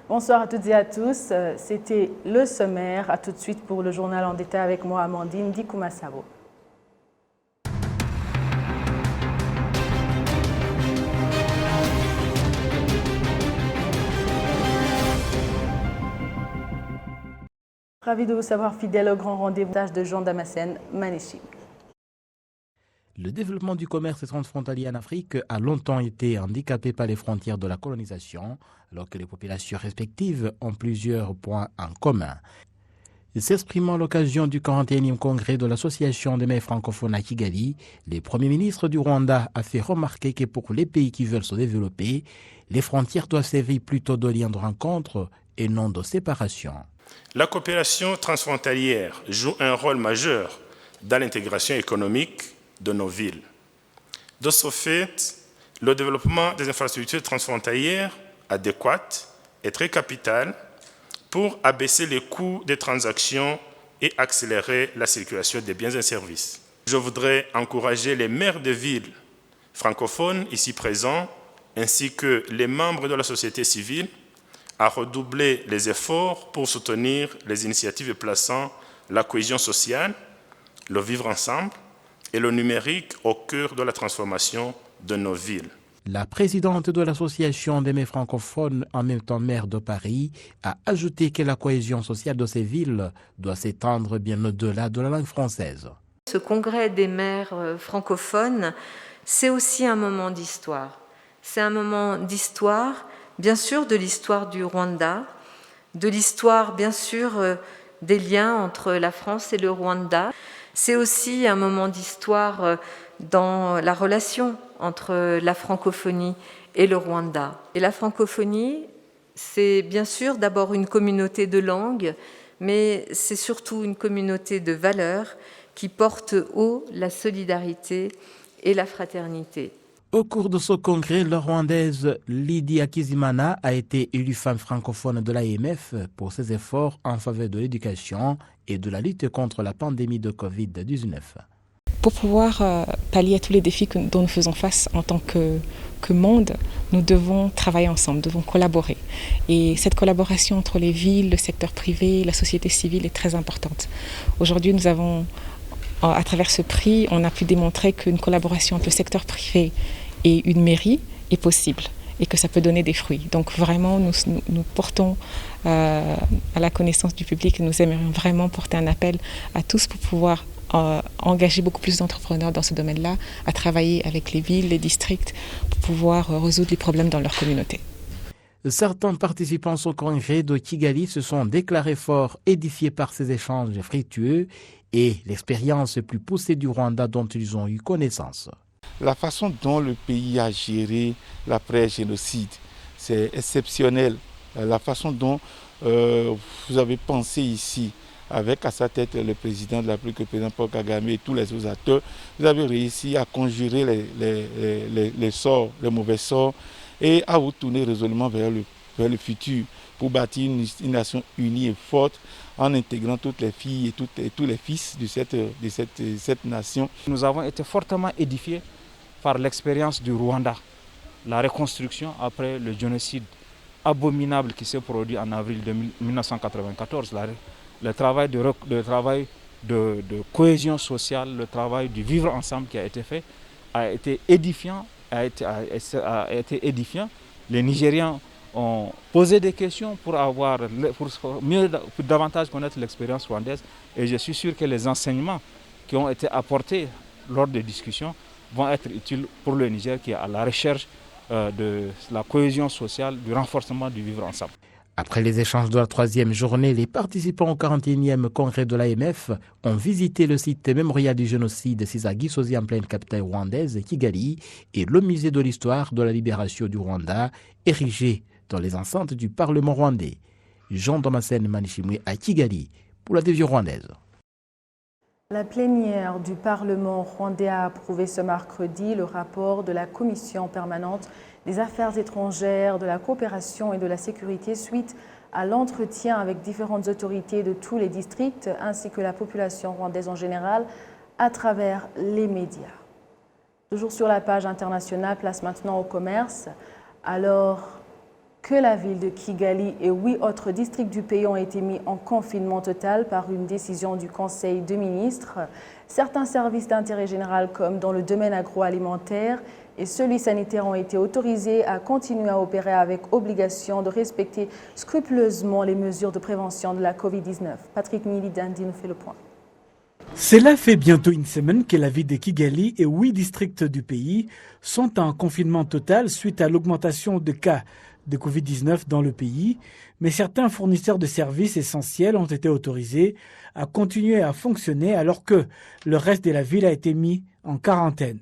Bonsoir à toutes et à tous. C'était le sommaire. À tout de suite pour le journal en détail avec moi, Amandine Dikoumassabo. Ravi de vous savoir fidèle au grand rendez-vous de Jean Damascène Manéchim. Le développement du commerce transfrontalier en Afrique a longtemps été handicapé par les frontières de la colonisation, alors que les populations respectives ont plusieurs points en commun. S'exprimant à l'occasion du 41e congrès de l'Association des maires francophones à Kigali, le Premier ministre du Rwanda a fait remarquer que pour les pays qui veulent se développer, les frontières doivent servir plutôt de liens de rencontre et non de séparation. La coopération transfrontalière joue un rôle majeur dans l'intégration économique de nos villes. De ce fait, le développement des infrastructures transfrontalières adéquates est très capital pour abaisser les coûts des transactions et accélérer la circulation des biens et services. Je voudrais encourager les maires de villes francophones ici présents, ainsi que les membres de la société civile, à redoubler les efforts pour soutenir les initiatives plaçant la cohésion sociale, le vivre ensemble et le numérique au cœur de la transformation de nos villes. La présidente de l'Association des maires francophones, en même temps maire de Paris, a ajouté que la cohésion sociale de ces villes doit s'étendre bien au-delà de la langue française. Ce congrès des maires francophones, c'est aussi un moment d'histoire. C'est un moment d'histoire, bien sûr, de l'histoire du Rwanda, de l'histoire, bien sûr, des liens entre la France et le Rwanda. C'est aussi un moment d'histoire dans la relation entre la francophonie et le Rwanda. Et la francophonie, c'est bien sûr d'abord une communauté de langues, mais c'est surtout une communauté de valeurs qui porte haut la solidarité et la fraternité. Au cours de ce congrès, la Rwandaise Lydie Akizimana a été élue femme francophone de l'AMF pour ses efforts en faveur de l'éducation et de la lutte contre la pandémie de Covid-19. Pour pouvoir pallier à tous les défis dont nous faisons face en tant que monde, nous devons travailler ensemble, devons collaborer. Et cette collaboration entre les villes, le secteur privé, la société civile est très importante. Aujourd'hui, nous avons, à travers ce prix, on a pu démontrer qu'une collaboration entre le secteur privé et une mairie est possible et que ça peut donner des fruits. Donc vraiment, nous portons à la connaissance du public et nous aimerions vraiment porter un appel à tous pour pouvoir engager beaucoup plus d'entrepreneurs dans ce domaine-là, à travailler avec les villes, les districts, pour pouvoir résoudre les problèmes dans leur communauté. Certains participants au congrès de Kigali se sont déclarés fort édifiés par ces échanges fructueux et l'expérience plus poussée du Rwanda dont ils ont eu connaissance. La façon dont le pays a géré l'après-génocide, c'est exceptionnel. La façon dont vous avez pensé ici, avec à sa tête le président de la République, le président Paul Kagame et tous les autres acteurs, vous avez réussi à conjurer les sorts, les mauvais sorts, et à vous tourner résolument vers le futur pour bâtir une nation unie et forte en intégrant toutes les filles et tous les fils de cette nation. Nous avons été fortement édifiés par l'expérience du Rwanda, la reconstruction après le génocide abominable qui s'est produit en avril 1994, le travail de cohésion sociale, le travail du vivre ensemble qui a été fait a été édifiant. Les Nigérians ont posé des questions pour davantage connaître l'expérience rwandaise et je suis sûr que les enseignements qui ont été apportés lors des discussions vont être utiles pour le Niger qui est à la recherche de la cohésion sociale, du renforcement du vivre ensemble. Après les échanges de la troisième journée, les participants au 41e congrès de l'AMF ont visité le site mémorial du génocide Sizagisozi en pleine capitale rwandaise, Kigali, et le musée de l'histoire de la libération du Rwanda, érigé dans les enceintes du Parlement rwandais. Jean Damascène Manéchim à Kigali pour la télévision rwandaise. La plénière du Parlement rwandais a approuvé ce mercredi le rapport de la Commission permanente des affaires étrangères, de la coopération et de la sécurité suite à l'entretien avec différentes autorités de tous les districts ainsi que la population rwandaise en général à travers les médias. Toujours sur la page internationale, place maintenant au commerce. Alors que la ville de Kigali et 8 autres districts du pays ont été mis en confinement total par une décision du Conseil de ministres. Certains services d'intérêt général, comme dans le domaine agroalimentaire et celui sanitaire, ont été autorisés à continuer à opérer avec obligation de respecter scrupuleusement les mesures de prévention de la Covid-19. Patrick Milidandi nous fait le point. Cela fait bientôt une semaine que la ville de Kigali et 8 districts du pays sont en confinement total suite à l'augmentation de cas de Covid-19 dans le pays, mais certains fournisseurs de services essentiels ont été autorisés à continuer à fonctionner alors que le reste de la ville a été mis en quarantaine.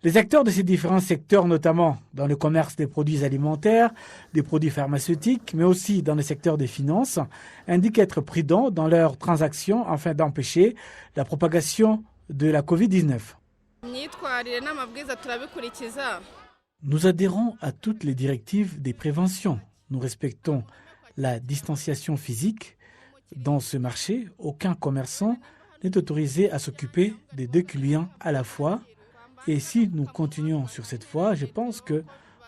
Les acteurs de ces différents secteurs, notamment dans le commerce des produits alimentaires, des produits pharmaceutiques, mais aussi dans le secteur des finances, indiquent être prudents dans leurs transactions afin d'empêcher la propagation de la Covid-19. Nous adhérons à toutes les directives des préventions. Nous respectons la distanciation physique. Dans ce marché, aucun commerçant n'est autorisé à s'occuper des 2 clients à la fois. Et si nous continuons sur cette voie, je pense que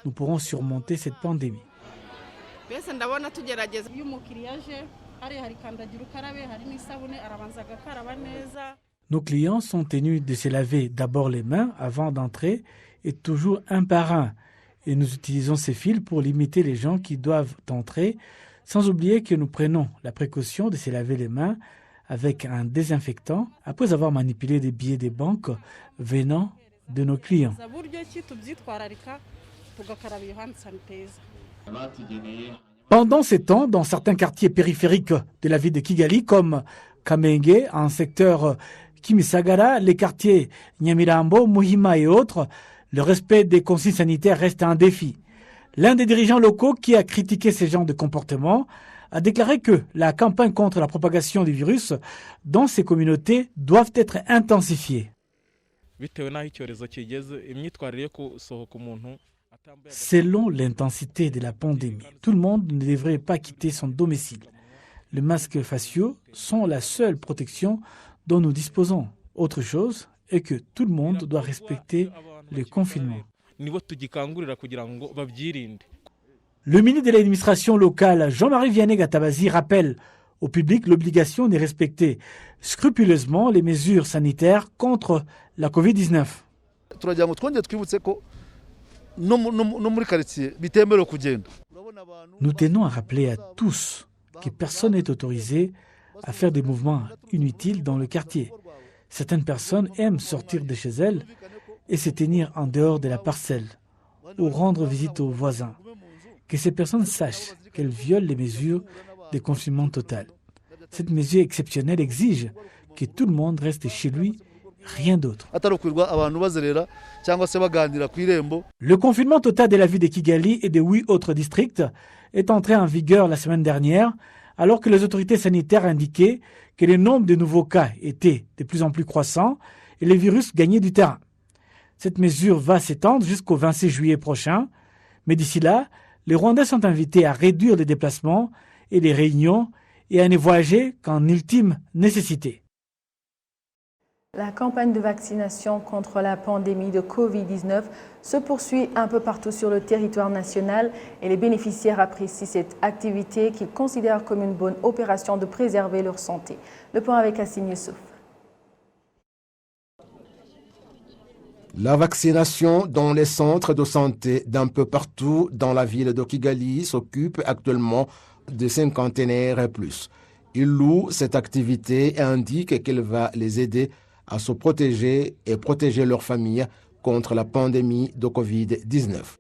nous pourrons surmonter cette pandémie. Nos clients sont tenus de se laver d'abord les mains avant d'entrer et toujours un par un. Et nous utilisons ces fils pour limiter les gens qui doivent entrer, sans oublier que nous prenons la précaution de se laver les mains avec un désinfectant après avoir manipulé des billets des banques venant de nos clients. Pendant ces temps, dans certains quartiers périphériques de la ville de Kigali, comme Kamenge, en secteur Kimisagara, les quartiers Nyamirambo, Muhima et autres, le respect des consignes sanitaires reste un défi. L'un des dirigeants locaux qui a critiqué ce genre de comportement a déclaré que la campagne contre la propagation du virus dans ces communautés doit être intensifiée. Selon l'intensité de la pandémie, tout le monde ne devrait pas quitter son domicile. Les masques faciaux sont la seule protection dont nous disposons. Autre chose est que tout le monde doit respecter le confinement. Le ministre de l'administration locale, Jean-Marie Vianney Gatabazi, rappelle au public l'obligation de respecter scrupuleusement les mesures sanitaires contre la Covid-19. Nous tenons à rappeler à tous que personne n'est autorisé à faire des mouvements inutiles dans le quartier. Certaines personnes aiment sortir de chez elles et se tenir en dehors de la parcelle ou rendre visite aux voisins. Que ces personnes sachent qu'elles violent les mesures de confinement total. Cette mesure exceptionnelle exige que tout le monde reste chez lui, rien d'autre. Le confinement total de la ville de Kigali et de 8 autres districts est entré en vigueur la semaine dernière, alors que les autorités sanitaires indiquaient que le nombre de nouveaux cas était de plus en plus croissant et le virus gagnait du terrain. Cette mesure va s'étendre jusqu'au 26 juillet prochain, mais d'ici là, les Rwandais sont invités à réduire les déplacements et les réunions et à ne voyager qu'en ultime nécessité. La campagne de vaccination contre la pandémie de Covid-19 se poursuit un peu partout sur le territoire national et les bénéficiaires apprécient cette activité qu'ils considèrent comme une bonne opération de préserver leur santé. Le point avec Hassim Youssouf. La vaccination dans les centres de santé d'un peu partout dans la ville de Kigali s'occupe actuellement de cinquantenaires et plus. Ils louent cette activité et indiquent qu'elle va les aider à se protéger et protéger leur famille contre la pandémie de Covid-19.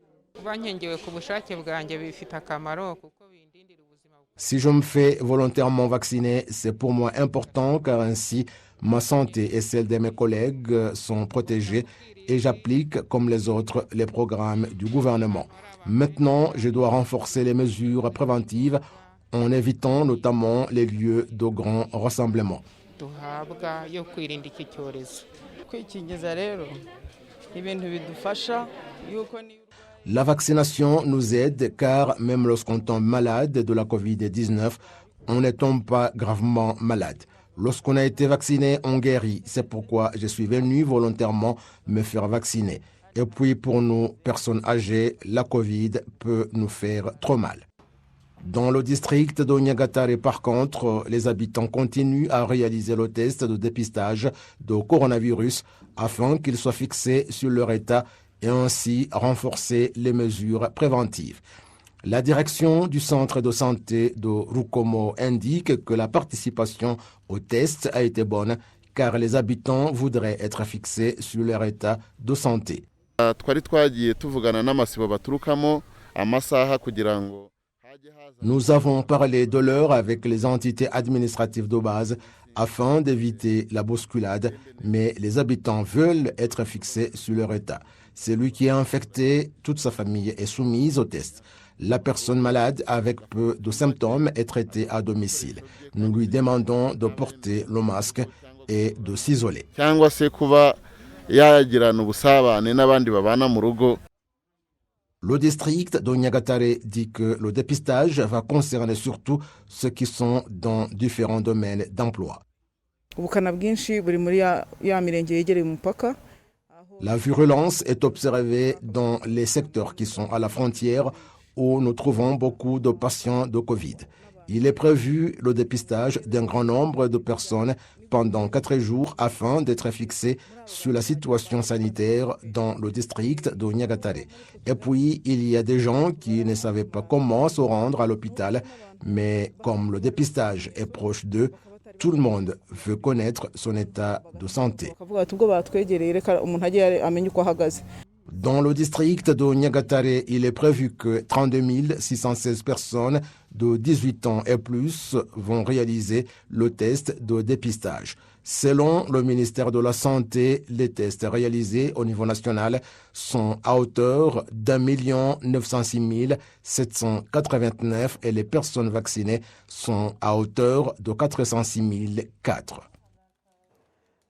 Si je me fais volontairement vacciner, c'est pour moi important car ainsi ma santé et celle de mes collègues sont protégées et j'applique comme les autres les programmes du gouvernement. Maintenant, je dois renforcer les mesures préventives en évitant notamment les lieux de grands rassemblements. La vaccination nous aide car même lorsqu'on tombe malade de la Covid-19, on ne tombe pas gravement malade. Lorsqu'on a été vacciné, on guérit. C'est pourquoi je suis venu volontairement me faire vacciner. Et puis pour nous, personnes âgées, la Covid peut nous faire trop mal. Dans le district de Nyagatare, par contre, les habitants continuent à réaliser le test de dépistage de coronavirus afin qu'il soit fixé sur leur état et ainsi renforcer les mesures préventives. La direction du centre de santé de Rukomo indique que la participation au test a été bonne car les habitants voudraient être fixés sur leur état de santé. Nous avons parlé de l'heure avec les entités administratives de base afin d'éviter la bousculade, mais les habitants veulent être fixés sur leur état. Celui qui est infecté, toute sa famille est soumise au test. La personne malade avec peu de symptômes est traitée à domicile. Nous lui demandons de porter le masque et de s'isoler. Le district de Nyagatare dit que le dépistage va concerner surtout ceux qui sont dans différents domaines d'emploi. La virulence est observée dans les secteurs qui sont à la frontière où nous trouvons beaucoup de patients de Covid. Il est prévu le dépistage d'un grand nombre de personnes pendant 4 jours afin d'être fixé sur la situation sanitaire dans le district de Nyagatare. Et puis, il y a des gens qui ne savaient pas comment se rendre à l'hôpital, mais comme le dépistage est proche d'eux, tout le monde veut connaître son état de santé. Dans le district de Nyagatare, il est prévu que 32 616 personnes de 18 ans et plus vont réaliser le test de dépistage. Selon le ministère de la Santé, les tests réalisés au niveau national sont à hauteur d'1 906 789 et les personnes vaccinées sont à hauteur de 406 004.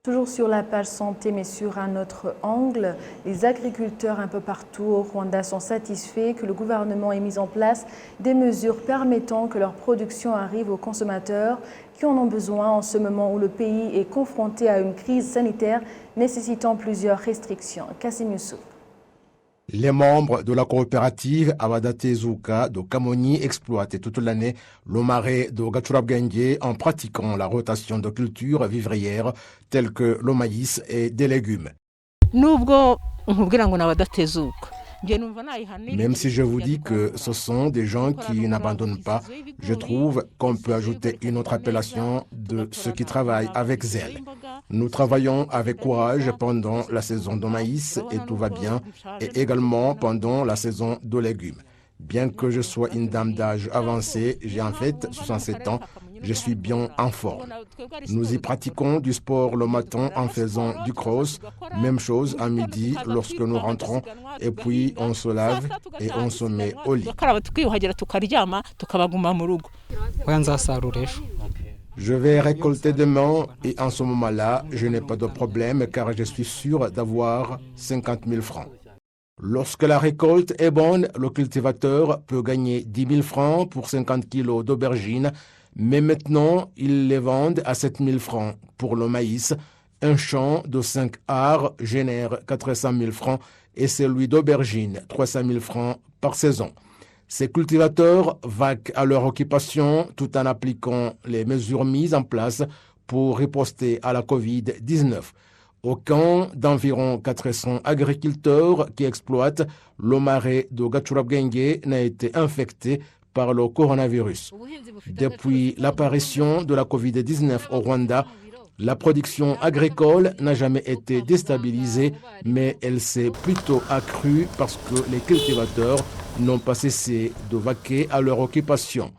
Toujours sur la page santé, mais sur un autre angle, les agriculteurs un peu partout au Rwanda sont satisfaits que le gouvernement ait mis en place des mesures permettant que leur production arrive aux consommateurs qui en ont besoin en ce moment où le pays est confronté à une crise sanitaire nécessitant plusieurs restrictions. Kassim Youssouf. Les membres de la coopérative Abadatezuka de Kamoni exploitent toute l'année le marais de Gachurabwenge en pratiquant la rotation de cultures vivrières telles que le maïs et des légumes. Même si je vous dis que ce sont des gens qui n'abandonnent pas, je trouve qu'on peut ajouter une autre appellation de ceux qui travaillent avec zèle. Nous travaillons avec courage pendant la saison de maïs et tout va bien, et également pendant la saison de légumes. Bien que je sois une dame d'âge avancé, j'ai en fait 67 ans, je suis bien en forme. Nous y pratiquons du sport le matin en faisant du cross, même chose à midi lorsque nous rentrons, et puis on se lave et on se met au lit. Je vais récolter demain et en ce moment-là, je n'ai pas de problème car je suis sûr d'avoir 50 000 francs. Lorsque la récolte est bonne, le cultivateur peut gagner 10 000 francs pour 50 kilos d'aubergines, mais maintenant, ils les vendent à 7 000 francs pour le maïs. Un champ de 5 arts génère 400 000 francs et celui d'aubergines 300 000 francs par saison. Ces cultivateurs vaquent à leur occupation tout en appliquant les mesures mises en place pour riposter à la Covid-19. Au camp d'environ 400 agriculteurs qui exploitent le marais de Gachurabwenge n'a été infecté par le coronavirus. Depuis l'apparition de la Covid-19 au Rwanda, la production agricole n'a jamais été déstabilisée, mais elle s'est plutôt accrue parce que les cultivateurs n'ont pas cessé de vaquer à leur occupation.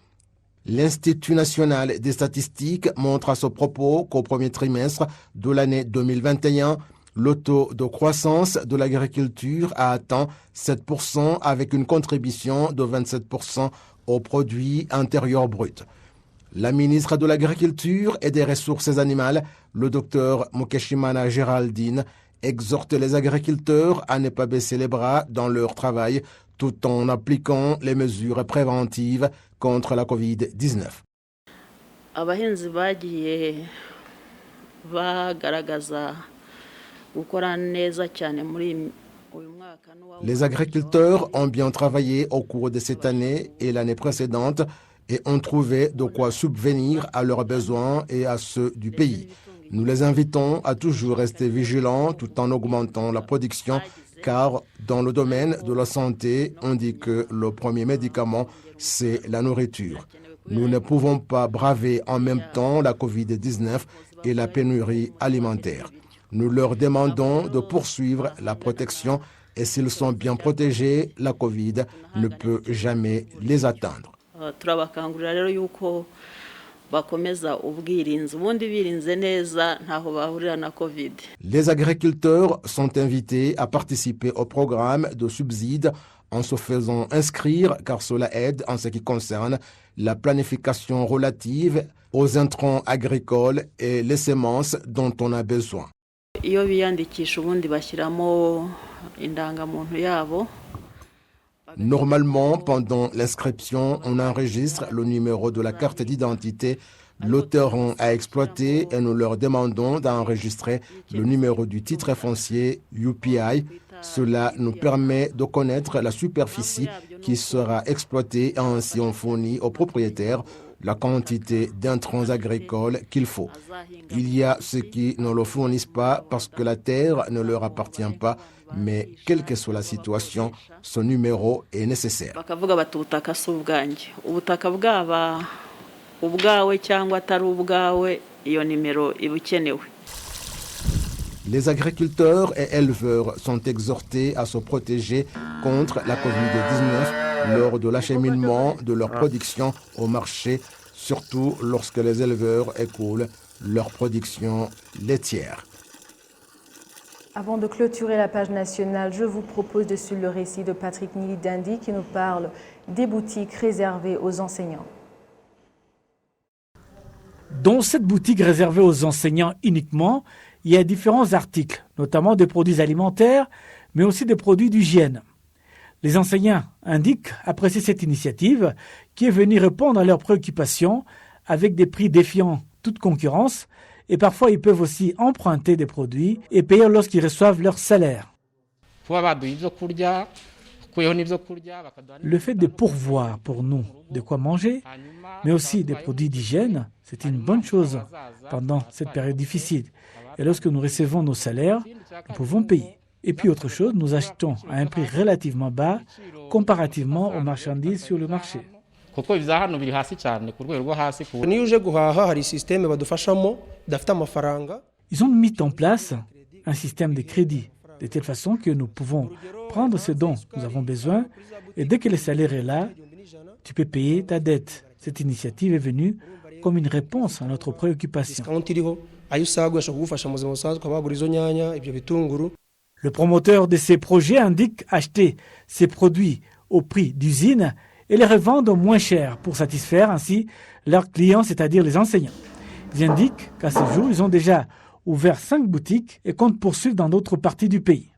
L'Institut national des statistiques montre à ce propos qu'au premier trimestre de l'année 2021, le taux de croissance de l'agriculture a atteint 7% avec une contribution de 27% au produit intérieur brut. La ministre de l'Agriculture et des Ressources animales, le docteur Mukeshimana Géraldine, exhorte les agriculteurs à ne pas baisser les bras dans leur travail tout en appliquant les mesures préventives contre la Covid-19. Abahinzi bagiye bagaragaza gukora neza cyane muri Les agriculteurs ont bien travaillé au cours de cette année et l'année précédente et ont trouvé de quoi subvenir à leurs besoins et à ceux du pays. Nous les invitons à toujours rester vigilants tout en augmentant la production, car dans le domaine de la santé, on dit que le premier médicament, c'est la nourriture. Nous ne pouvons pas braver en même temps la Covid-19 et la pénurie alimentaire. Nous leur demandons de poursuivre la protection et s'ils sont bien protégés, la Covid ne peut jamais les atteindre. turabakangurira rero yuko bakomeza ubwirinzi ubundi birinze neza ntaho bahurira na Covid. Les agriculteurs sont invités à participer au programme de subsides en se faisant inscrire car cela aide en ce qui concerne la planification relative aux intrants agricoles et les semences dont on a besoin. Iyo biyandikisha ubundi bashyiramo indangamuntu yabo. Normalement, pendant l'inscription, on enregistre le numéro de la carte d'identité, le terrain à exploiter et nous leur demandons d'enregistrer le numéro du titre foncier UPI. Cela nous permet de connaître la superficie qui sera exploitée et ainsi on fournit aux propriétaires la quantité d'intrants agricoles qu'il faut. Il y a ceux qui ne le fournissent pas parce que la terre ne leur appartient pas, mais quelle que soit la situation, ce numéro est nécessaire. Bakavuga bati ubutaka si ubwanjye. Ubutaka bwaba ubwawe cyangwa atari ubwawe, iyo nimero iba ikenewe. Les agriculteurs et éleveurs sont exhortés à se protéger contre la Covid-19 lors de l'acheminement de leur production au marché, surtout lorsque les éleveurs écoulent leur production laitière. Avant de clôturer la page nationale, je vous propose de suivre le récit de Patrick Nili-Dandi qui nous parle des boutiques réservées aux enseignants. Dans cette boutique réservée aux enseignants uniquement, il y a différents articles, notamment des produits alimentaires, mais aussi des produits d'hygiène. Les enseignants indiquent apprécier cette initiative qui est venue répondre à leurs préoccupations avec des prix défiant toute concurrence et parfois ils peuvent aussi emprunter des produits et payer lorsqu'ils reçoivent leur salaire. Le fait de pourvoir pour nous de quoi manger, mais aussi des produits d'hygiène, c'est une bonne chose pendant cette période difficile. Et lorsque nous recevons nos salaires, nous pouvons payer. Et puis autre chose, nous achetons à un prix relativement bas comparativement aux marchandises sur le marché. Ils ont mis en place un système de crédit de telle façon que nous pouvons prendre ce dont nous avons besoin et dès que le salaire est là, tu peux payer ta dette. Cette initiative est venue comme une réponse à notre préoccupation. Le promoteur de ces projets indique acheter ces produits au prix d'usine et les revendre moins cher pour satisfaire ainsi leurs clients, c'est-à-dire les enseignants. Ils indiquent qu'à ce jour, ils ont déjà ouvert 5 boutiques et comptent poursuivre dans d'autres parties du pays.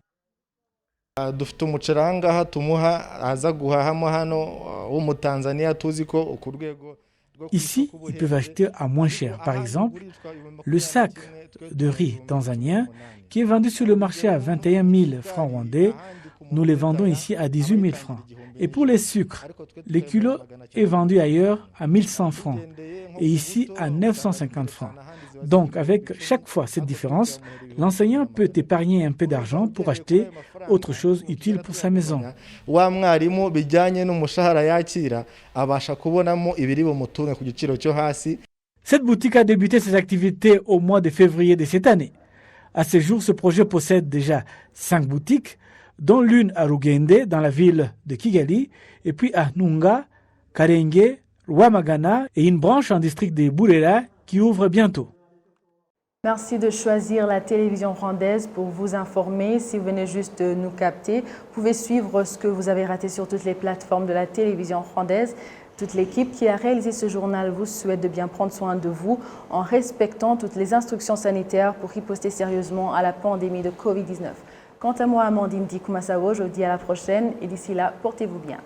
Ici, ils peuvent acheter à moins cher. Par exemple, le sac de riz tanzanien qui est vendu sur le marché à 21 000 francs rwandais, nous les vendons ici à 18 000 francs. Et pour les sucres, le kilo est vendu ailleurs à 1100 francs et ici à 950 francs. Donc, avec chaque fois cette différence, l'enseignant peut épargner un peu d'argent pour acheter autre chose utile pour sa maison. Cette boutique a débuté ses activités au mois de février de cette année. À ce jour, ce projet possède déjà 5 boutiques, dont l'une à Rugende, dans la ville de Kigali, et puis à Nunga, Karenge, Rwamagana et une branche en district de Burera qui ouvre bientôt. Merci de choisir la télévision rwandaise pour vous informer. Si vous venez juste de nous capter, vous pouvez suivre ce que vous avez raté sur toutes les plateformes de la télévision rwandaise. Toute l'équipe qui a réalisé ce journal vous souhaite de bien prendre soin de vous en respectant toutes les instructions sanitaires pour riposter sérieusement à la pandémie de Covid-19. Quant à moi, Amandine Dikoumassawo, je vous dis à la prochaine et d'ici là, portez-vous bien.